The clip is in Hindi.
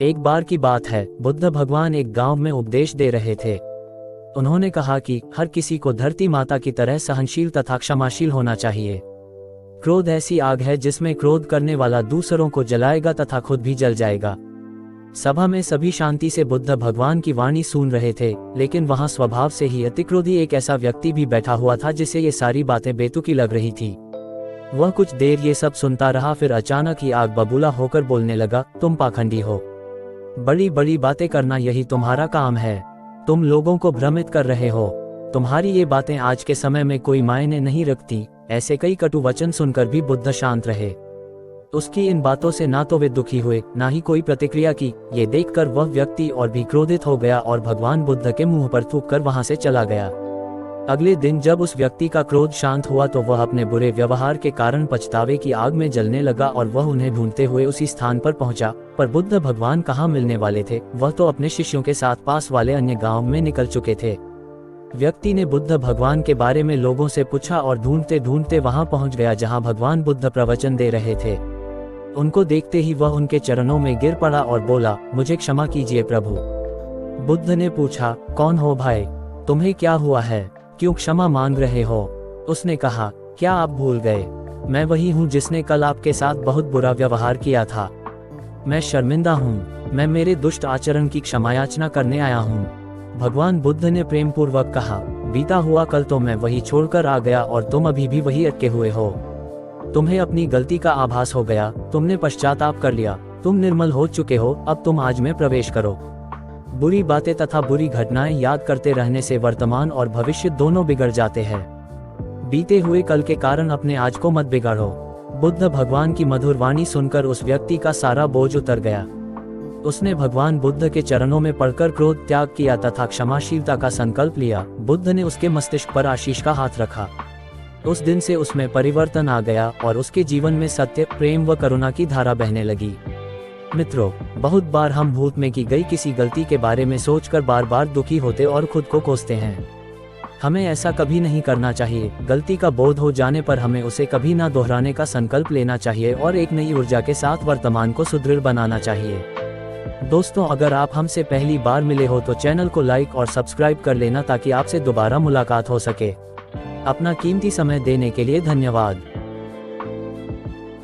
एक बार की बात है, बुद्ध भगवान एक गांव में उपदेश दे रहे थे। उन्होंने कहा कि हर किसी को धरती माता की तरह सहनशील तथा क्षमाशील होना चाहिए। क्रोध ऐसी आग है जिसमें क्रोध करने वाला दूसरों को जलाएगा तथा खुद भी जल जाएगा। सभा में सभी शांति से बुद्ध भगवान की वाणी सुन रहे थे, लेकिन वहां स्वभाव से ही अतिक्रोधी एक ऐसा व्यक्ति भी बैठा हुआ था जिसे ये सारी बातें बेतुकी लग रही थी। वह कुछ देर ये सब सुनता रहा, फिर अचानक ही आग बबूला होकर बोलने लगा, तुम पाखंडी हो। बड़ी बड़ी बातें करना यही तुम्हारा काम है। तुम लोगों को भ्रमित कर रहे हो। तुम्हारी ये बातें आज के समय में कोई मायने नहीं रखती। ऐसे कई कटु वचन सुनकर भी बुद्ध शांत रहे। उसकी इन बातों से ना तो वे दुखी हुए, ना ही कोई प्रतिक्रिया की। ये देखकर वह व्यक्ति और भी क्रोधित हो गया और भगवान बुद्ध के मुंह पर थूककर वहां से चला गया। अगले दिन जब उस व्यक्ति का क्रोध शांत हुआ तो वह अपने बुरे व्यवहार के कारण पछतावे की आग में जलने लगा और वह उन्हें ढूंढते हुए उसी स्थान पर पहुंचा। पर बुद्ध भगवान कहाँ मिलने वाले थे, वह तो अपने शिष्यों के साथ पास वाले अन्य गांव में निकल चुके थे। व्यक्ति ने बुद्ध भगवान के बारे में लोगों से पूछा और ढूंढते ढूंढते वहां पहुंच गया जहां भगवान बुद्ध प्रवचन दे रहे थे। उनको देखते ही वह उनके चरणों में गिर पड़ा और बोला, मुझे क्षमा कीजिए प्रभु। बुद्ध ने पूछा, कौन हो भाई, तुम्हें क्या हुआ है, क्यों क्षमा मांग रहे हो? उसने कहा, क्या आप भूल गए? मैं वही हूँ जिसने कल आपके साथ बहुत बुरा व्यवहार किया था। मैं शर्मिंदा हूँ। मैं मेरे दुष्ट आचरण की क्षमायाचना करने आया हूँ। भगवान बुद्ध ने प्रेम पूर्वक कहा, बीता हुआ कल तो मैं वही छोड़कर आ गया और तुम अभी भी वही अटके हुए हो। तुम्हें अपनी गलती का आभास हो गया, तुमने पश्चाताप कर लिया, तुम निर्मल हो चुके हो। अब तुम आज में प्रवेश करो। बुरी बातें तथा बुरी घटनाएं याद करते रहने से वर्तमान और भविष्य दोनों बिगड़ जाते हैं। बीते हुए कल के कारण अपने आज को मत बिगाड़ो। बुद्ध भगवान की मधुर वाणी सुनकर उस व्यक्ति का सारा बोझ उतर गया। उसने भगवान बुद्ध के चरणों में पड़कर क्रोध त्याग किया तथा क्षमाशीलता का संकल्प लिया। बुद्ध ने उसके मस्तिष्क पर आशीष का हाथ रखा। उस दिन से उसमें परिवर्तन आ गया और उसके जीवन में सत्य, प्रेम व करुणा की धारा बहने लगी। मित्रों, बहुत बार हम भूत में की गई किसी गलती के बारे में सोचकर बार बार दुखी होते और खुद को कोसते हैं। हमें ऐसा कभी नहीं करना चाहिए। गलती का बोध हो जाने पर हमें उसे कभी ना दोहराने का संकल्प लेना चाहिए और एक नई ऊर्जा के साथ वर्तमान को सुदृढ़ बनाना चाहिए। दोस्तों, अगर आप हमसे पहली बार मिले हो तो चैनल को लाइक और सब्सक्राइब कर लेना ताकि आपसे दोबारा मुलाकात हो सके। अपना कीमती समय देने के लिए धन्यवाद।